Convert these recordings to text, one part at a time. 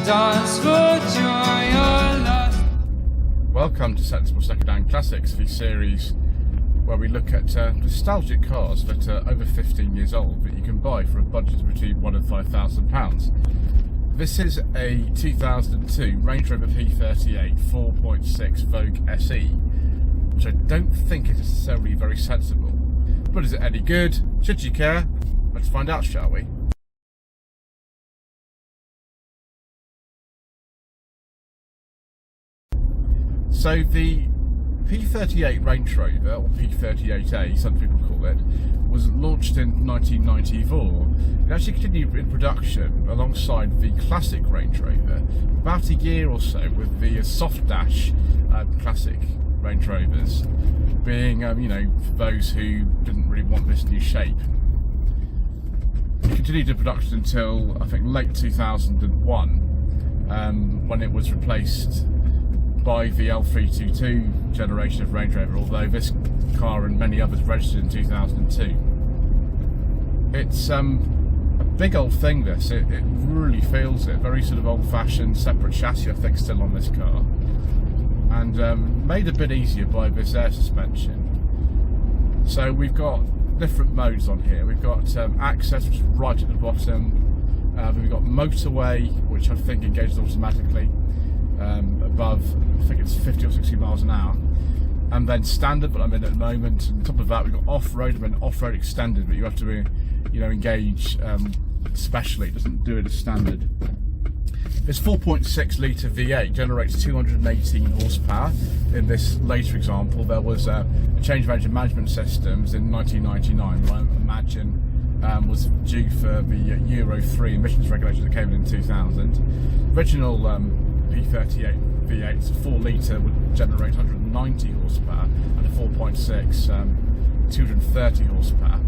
dance for joy or lust. Welcome to Sensible Secondhand Classics, the series where we look at nostalgic cars that are over 15 years old that you can buy for a budget between £1,000 and £5,000. This is a 2002 Range Rover P38 4.6 Vogue SE, which I don't think is necessarily very sensible. But is it any good? Should you care? Let's find out, shall we? So the P38 Range Rover, or P38A, some people call it, was launched in 1994. It actually continued in production alongside the classic Range Rover about a year or so, with the soft dash classic Range Rovers being, for those who didn't really want this new shape. It continued in production until, I think, late 2001, when it was replaced by the L322 generation of Range Rover, although this car and many others registered in 2002. It's a big old thing, this. It really feels it. Very sort of old-fashioned separate chassis, I think, still on this car. And made a bit easier by this air suspension. So we've got different modes on here. We've got access, which is right at the bottom. We've got motorway, which I think engages automatically above, I think it's 50 or 60 miles an hour, and then standard, but I'm in at the moment. And on top of that, we've got off-road and then off-road extended, but you have to engage specially. It doesn't do it as standard. This 4.6 litre V8 generates 218 horsepower. In this later example, there was a change of engine management systems in 1999, which I imagine was due for the Euro 3 emissions regulations that came in 2000. Original P38 V8, 4 litre, would generate 190 horsepower, and a 4.6 230 horsepower.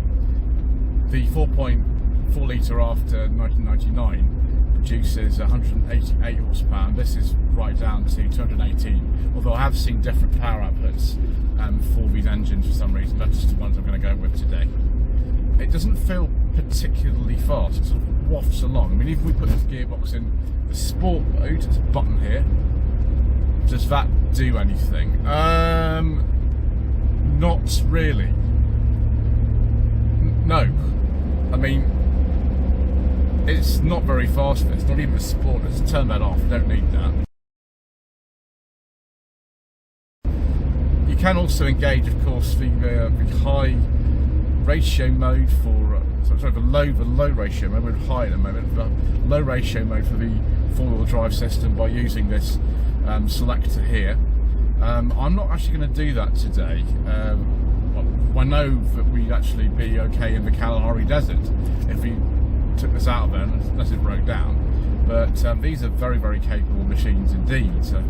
The 4.4 litre after 1999 produces 188 horsepower, and this is right down to 218, although I have seen different power outputs for these engines for some reason. That's just the ones I'm going to go with today. It doesn't feel particularly fast. It sort of wafts along. I mean, if we put this gearbox in the sport mode, there's a button here. Does that do anything? Not really. No. I mean, it's not very fast. It's not even a sport. Let's turn that off. Don't need that. You can also engage, of course, the high ratio mode for the low ratio mode. We're high at the moment. The low ratio mode for the four-wheel drive system by using this selector here. I'm not actually going to do that today. I know that we'd actually be okay in the Kalahari Desert if we took this out of there unless it broke down. But these are very, very capable machines indeed. So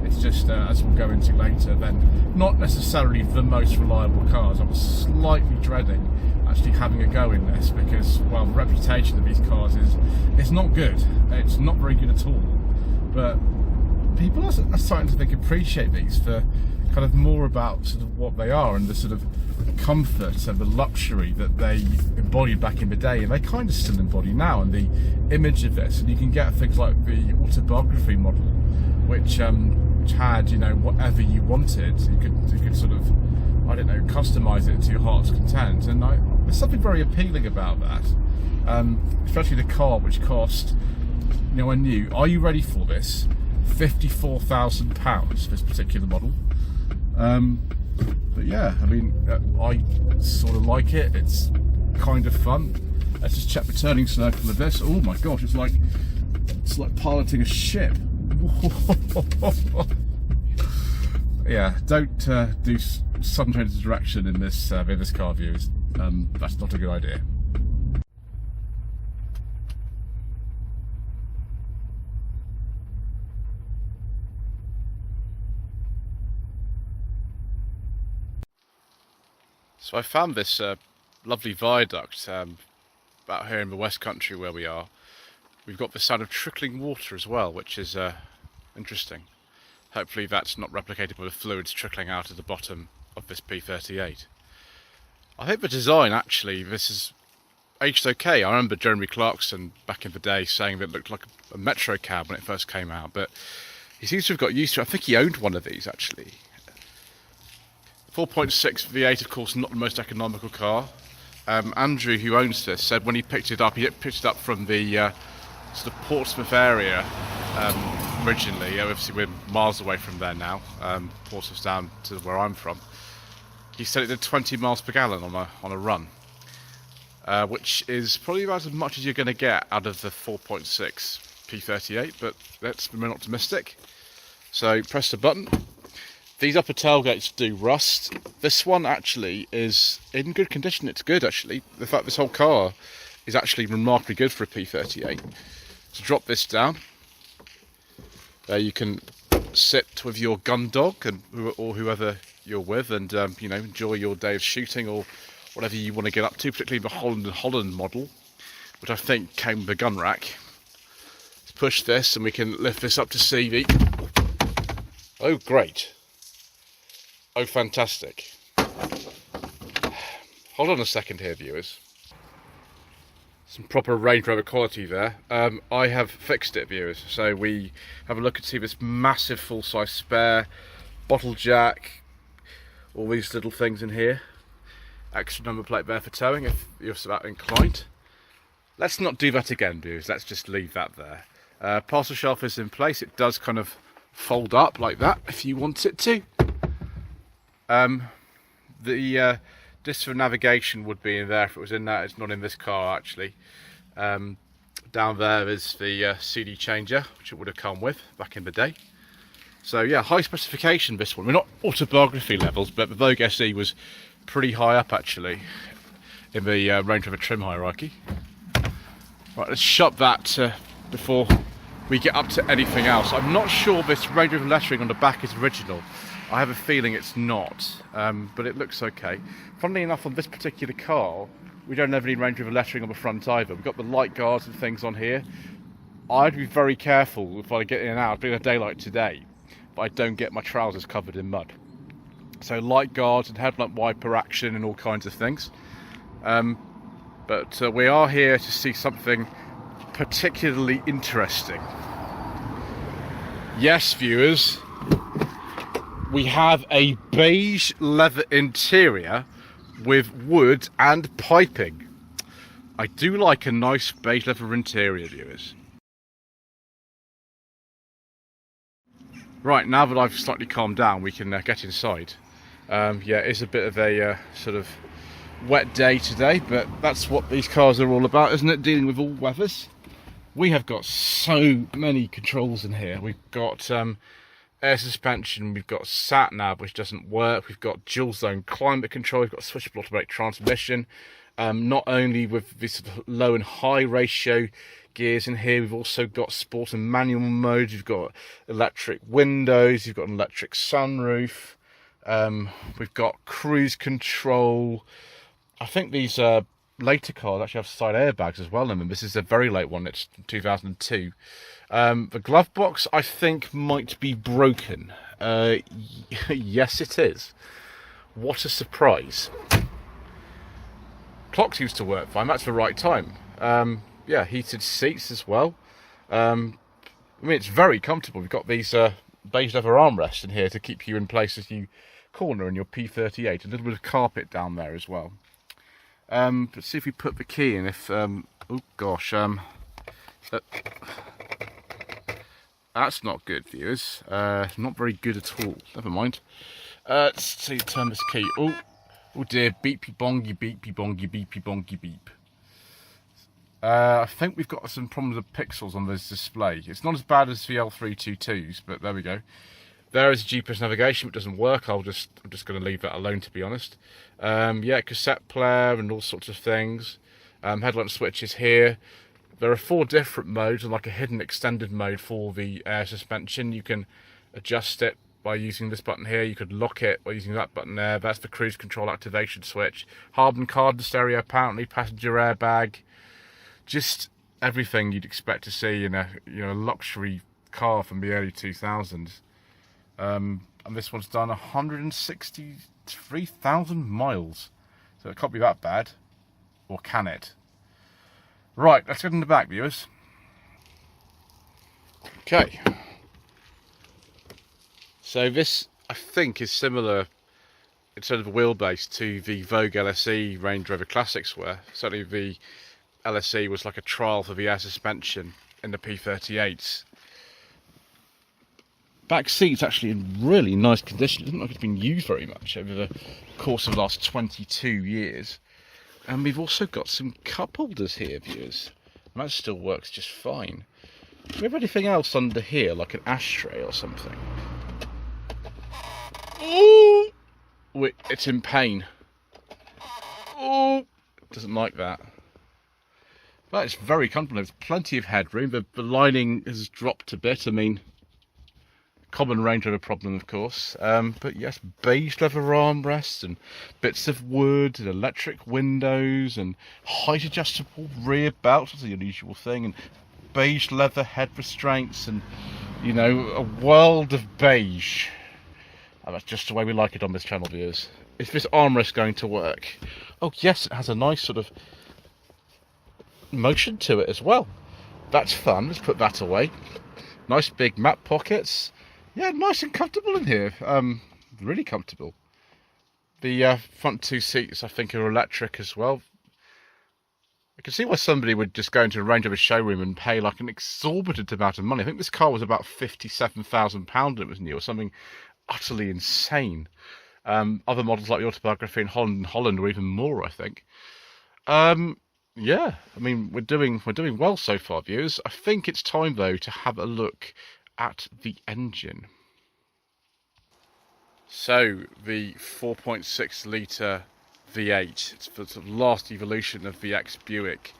it's just, as we'll go into later, then not necessarily the most reliable cars. I was slightly dreading actually having a go in this because, well, the reputation of these cars is not good. It's not very good at all. But people are starting to appreciate these for kind of more about sort of what they are and the sort of comfort and the luxury that they embodied back in the day, and they kind of still embody now. And the image of this, and you can get things like the autobiography model, which had whatever you wanted. You could sort of, I don't know, customize it to your heart's content, and there's something very appealing about that. Especially the car, which cost, a new, are you ready for this? £54,000, this particular model. But yeah, I mean, I sort of like it. It's kind of fun. Let's just check the turning circle of this. Oh my gosh, it's like piloting a ship. Yeah, don't do sudden change of direction in this car view. That's not a good idea. So I found this lovely viaduct out here in the West Country where we are. We've got the sound of trickling water as well, which is interesting. Hopefully that's not replicated by the fluids trickling out of the bottom of this P38. I think the design, actually, this is aged okay. I remember Jeremy Clarkson back in the day saying that it looked like a metro cab when it first came out, but he seems to have got used to it. I think he owned one of these actually. 4.6 V8, of course, not the most economical car. Andrew, who owns this, said when he picked it up from the sort of Portsmouth area originally. Obviously, we're miles away from there now. Portsmouth's down to where I'm from. He said it did 20 miles per gallon on a run, which is probably about as much as you're going to get out of the 4.6 P38. But let's remain optimistic. So press the button. These upper tailgates do rust. This one actually is in good condition. It's good actually. The fact this whole car is actually remarkably good for a P38. To drop this down, there you can sit with your gun dog or whoever you're with, and you know, enjoy your day of shooting or whatever you want to get up to. Particularly the Holland model, which I think came with a gun rack. Let's push this, and we can lift this up to see the. Oh, great! Oh, fantastic! Hold on a second here, viewers. Some proper Range Rover quality there. I have fixed it, viewers. So we have a look and see this massive full-size spare, bottle jack, all these little things in here. Extra number plate there for towing if you're so inclined. Let's not do that again, viewers. Let's just leave that there. Parcel shelf is in place. It does kind of fold up like that if you want it to. The disc for navigation would be in there if it was in that. It's not in this car actually. Down there is the CD changer, which it would have come with back in the day. So yeah, high specification this one. We're not autobiography levels, but the Vogue SE was pretty high up actually in the Range Rover trim hierarchy. Right, let's shut that before we get up to anything else. I'm not sure this Range Rover lettering on the back is original. I have a feeling it's not, but it looks okay. Funnily enough, on this particular car, we don't have any Range Rover lettering on the front either. We've got the light guards and things on here. I'd be very careful if I get in and out, being a day like today, but I don't get my trousers covered in mud. So light guards and headlamp wiper action and all kinds of things. But we are here to see something particularly interesting. Yes, viewers. We have a beige leather interior with wood and piping. I do like a nice beige leather interior, viewers. Right, now that I've slightly calmed down, we can get inside. Yeah, it's a bit of a sort of wet day today, but that's what these cars are all about, isn't it? Dealing with all weathers. We have got so many controls in here. We've got air suspension, we've got sat nav which doesn't work, we've got dual zone climate control, we've got switchable automatic transmission, not only with this low and high ratio gears in here, we've also got sport and manual mode, you've got electric windows, you've got an electric sunroof, we've got cruise control. I think these later cars actually have side airbags as well in them. This is a very late one, it's 2002. The glove box, I think, might be broken. Yes, it is. What a surprise. Clock seems to work fine. That's the right time. Yeah, heated seats as well. I mean, it's very comfortable. We've got these beige leather armrests in here to keep you in place as you corner in your P38. A little bit of carpet down there as well. Let's see if we put the key in. If oh gosh, that's not good, viewers. Not very good at all. Never mind. Let's see. Turn this key. Oh dear. Beepy bongy, beepy bongy, beepy bongy beep. I think we've got some problems with pixels on this display. It's not as bad as the L322s, but there we go. There is GPS navigation, but it doesn't work. I'm just going to leave that alone, to be honest. Yeah, cassette player and all sorts of things. Headlamp switches here. There are 4 different modes and like a hidden extended mode for the air suspension. You can adjust it by using this button here. You could lock it by using that button there. That's the cruise control activation switch. Harman Kardon stereo apparently, passenger airbag. Just everything you'd expect to see in a luxury car from the early 2000s. And this one's done 163,000 miles. So it can't be that bad. Or can it? Right, let's get in the back, viewers. Okay. So this, I think, is similar in terms of wheelbase to the Vogue LSE Range Rover Classics were. Certainly the LSE was like a trial for the air suspension in the P38s. Back seat's actually in really nice condition. It doesn't look like it's been used very much over the course of the last 22 years. And we've also got some cup holders here, viewers. And that still works just fine. Do we have anything else under here, like an ashtray or something? Ooh! Wait, it's in pain. Oh, doesn't like that. But it's very comfortable. There's plenty of headroom. The lining has dropped a bit. I mean, common Range Rover problem, of course. But yes, beige leather armrests and bits of wood and electric windows and height adjustable rear belts. That's the unusual thing. And beige leather head restraints and, you know, a world of beige. And that's just the way we like it on this channel, viewers. Is this armrest going to work? Oh yes, it has a nice sort of motion to it as well. That's fun. Let's put that away. Nice big map pockets. Yeah, nice and comfortable in here. Really comfortable. The front two seats, I think, are electric as well. I can see why somebody would just go into a Range Rover showroom and pay like an exorbitant amount of money. I think this car was about £57,000 when it was new, or something utterly insane. Other models like the Autobiography in Holland were even more, I think. Yeah, I mean, we're doing well so far, viewers. I think it's time though to have a look at the engine. So the 4.6 litre V8, it's the sort of last evolution of the ex-Buick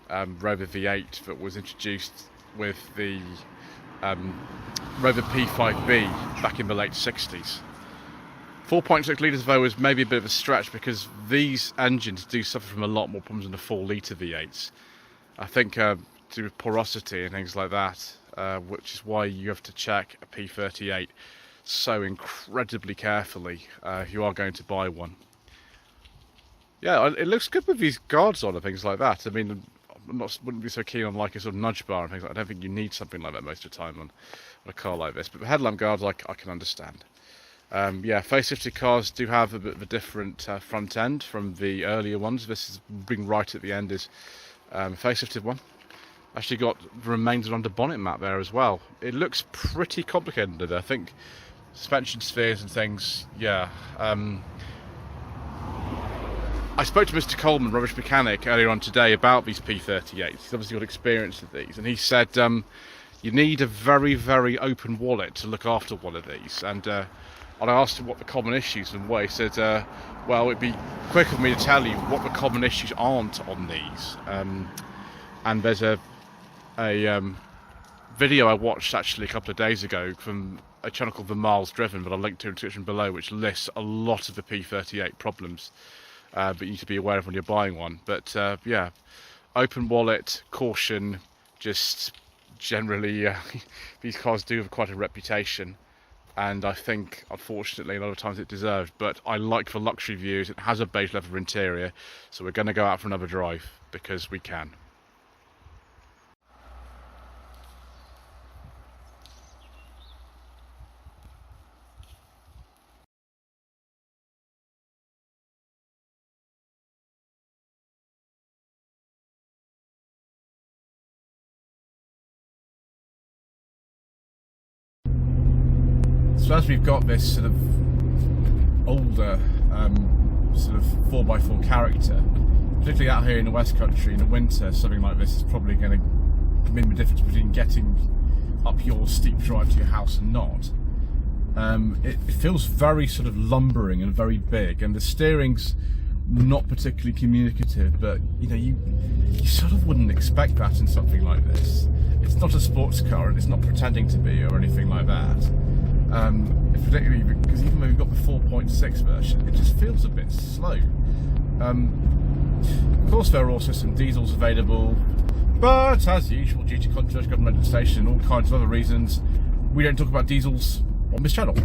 Rover V8 that was introduced with the Rover P5B back in the late 60s. 4.6 litres though is maybe a bit of a stretch, because these engines do suffer from a lot more problems than the 4 litre V8s. I think to do with porosity and things like that, which is why you have to check a P38 so incredibly carefully if you are going to buy one. Yeah, it looks good with these guards on and things like that. I mean, wouldn't be so keen on like a sort of nudge bar and things like that. I don't think you need something like that most of the time on a car like this. But the headlamp guards, I can understand. Yeah, facelifted cars do have a bit of a different front end from the earlier ones. This is being right at the end is a facelifted one. Actually got the remains of an under bonnet mat there as well. It looks pretty complicated. I think suspension spheres and things. Yeah. I spoke to Mr. Coleman, rubbish mechanic, earlier on today about these P38s. He's obviously got experience with these, and he said you need a very, very open wallet to look after one of these. And I asked him what the common issues and what he said. Well, it'd be quicker for me to tell you what the common issues aren't on these. And there's a video I watched actually a couple of days ago from a channel called The Miles Driven, that I'll link to in the description below, which lists a lot of the P38 problems. But you need to be aware of when you're buying one. But yeah, open wallet, caution, just generally these cars do have quite a reputation, and I think unfortunately a lot of times it deserved. But I like the luxury views. It has a beige leather interior, so we're going to go out for another drive because we can. So as we've got this sort of older sort of 4x4 character, particularly out here in the West Country in the winter, something like this is probably going to mean the difference between getting up your steep drive to your house and not. It feels very sort of lumbering and very big, and the steering's not particularly communicative, but you know, you sort of wouldn't expect that in something like this. It's not a sports car, and it's not pretending to be or anything like that. Particularly because even though we've got the 4.6 version, it just feels a bit slow. Of course, there are also some diesels available, but as usual, due to controversial government legislation and all kinds of other reasons, we don't talk about diesels on this channel.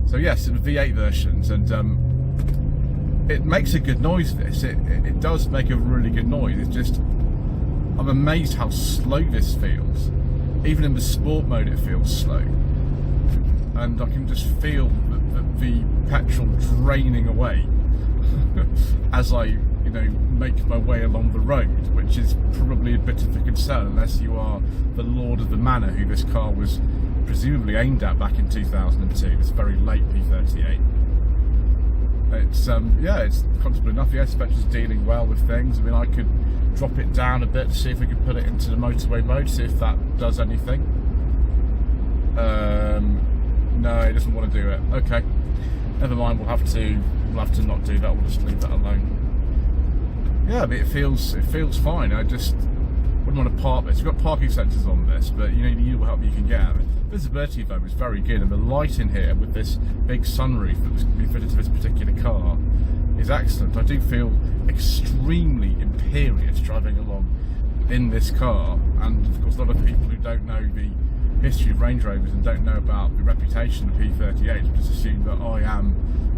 So yes, in the V8 versions, and it makes a good noise, this. It does make a really good noise. It's just, I'm amazed how slow this feels. Even in the sport mode it feels slow. And I can just feel the petrol draining away as I, you know, make my way along the road, which is probably a bit of a concern unless you are the lord of the manor, who this car was presumably aimed at back in 2002. It's very late P38. It's yeah, it's comfortable enough. The air suspension's dealing well with things. I mean, I could drop it down a bit to see if we could put it into the motorway mode, see if that does anything. No, it doesn't want to do it. Okay, never mind. We'll have to not do that. We'll just leave that alone. Yeah, but it feels fine. I just wouldn't want to park this. We've got parking sensors on this, but you know, you need all the help you can get. Visibility though is very good, and the light in here with this big sunroof that was going to be fitted to this particular car is excellent. I do feel extremely imperious driving along in this car, and of course a lot of people who don't know the history of Range Rovers and don't know about the reputation of P38 just assume that I am,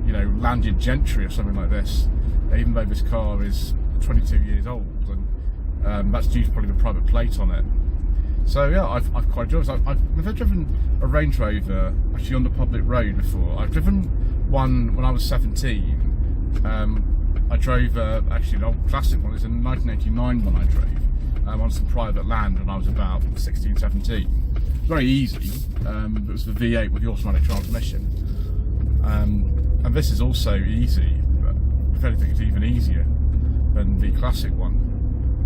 you know, landed gentry or something like this, even though this car is 22 years old, and that's due to probably the private plate on it. So yeah, I've quite enjoyed it. I've never driven a Range Rover actually on the public road before. I've driven one when I was 17. I drove actually an old classic one. It was a 1989 one I drove on some private land when I was about 16, 17. Very easy. It was the V8 with the automatic transmission. And this is also easy, but if anything it's even easier than the classic one.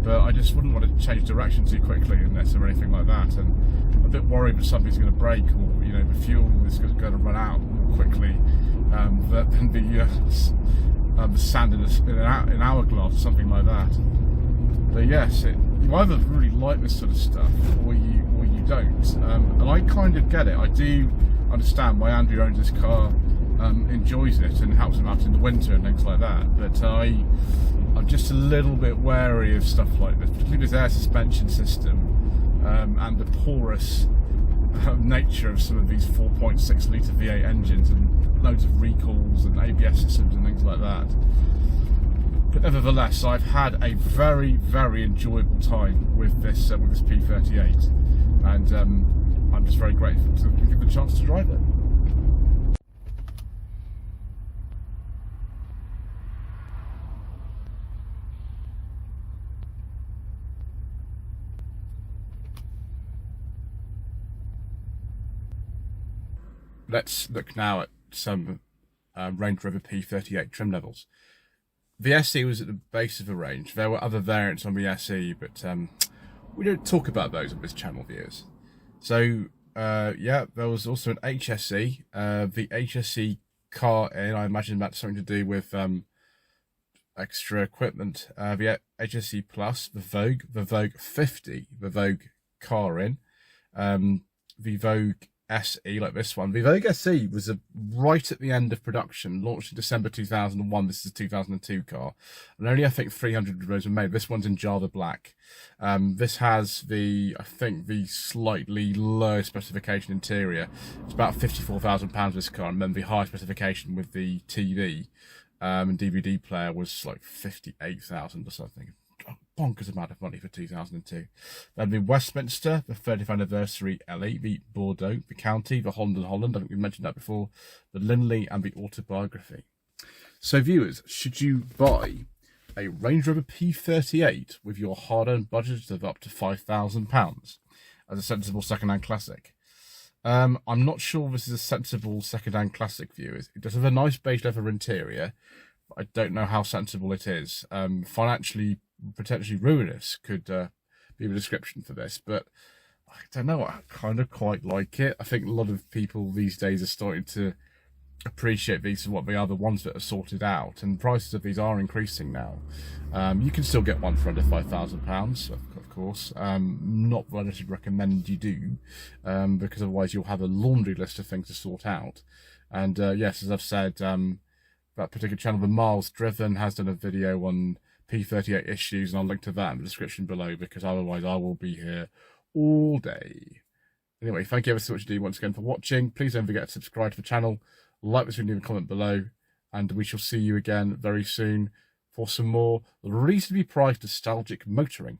But I just wouldn't want to change direction too quickly in this or anything like that, and I'm a bit worried that something's going to break, or you know, the fuel is going to run out more quickly than the sand in an hourglass or something like that. But yes, you either really like this sort of stuff or you don't, and I kind of get it. I do understand why Andrew owns this car, enjoys it and helps him out in the winter and things like that, but I'm just a little bit wary of stuff like this, particularly this air suspension system and the porous nature of some of these 4.6 litre V8 engines and loads of recalls and ABS systems and things like that. But nevertheless, I've had a very, very enjoyable time with this P38, and I'm just very grateful to give the chance to drive it. Let's look now at some Range Rover P38 trim levels. The SE was at the base of the range. There were other variants on the SE, but we don't talk about those on this channel, viewers. So yeah, there was also an HSE. The HSE car in, I imagine that's something to do with extra equipment. The HSE Plus, the Vogue 50, the Vogue car in, the Vogue SE, like this one. The Vogue SE was right at the end of production, launched in December 2001. This is a 2002 car, and only I think 300 of those were made. This one's in Java Black. This has I think the slightly lower specification interior. It's about £54,000 this car, and then the high specification with the TV and DVD player was like 58,000 or something. Bonkers amount of money for 2002. Then the Westminster, the 30th anniversary LE, the Bordeaux, the County, the Holland and Holland, I think we mentioned that before, the Lindley and the Autobiography. So viewers, should you buy a Range Rover P38 with your hard-earned budget of up to £5,000 as a sensible second-hand classic? I'm not sure this is a sensible second-hand classic, viewers. It does have a nice beige leather interior, but I don't know how sensible it is. Financially potentially ruinous could be the description for this, but I don't know, I kind of quite like it. I think a lot of people these days are starting to appreciate these for what they are, the ones that are sorted out, and prices of these are increasing now. You can still get one for under £5,000, of course. Not what I should recommend you do, because otherwise you'll have a laundry list of things to sort out. And yes, as I've said, that particular channel, The Miles Driven, has done a video on P38 issues, and I'll link to that in the description below, because otherwise I will be here all day. Anyway, thank you ever so much indeed once again for watching. Please don't forget to subscribe to the channel, like this video, and comment below, and we shall see you again very soon for some more reasonably priced nostalgic motoring.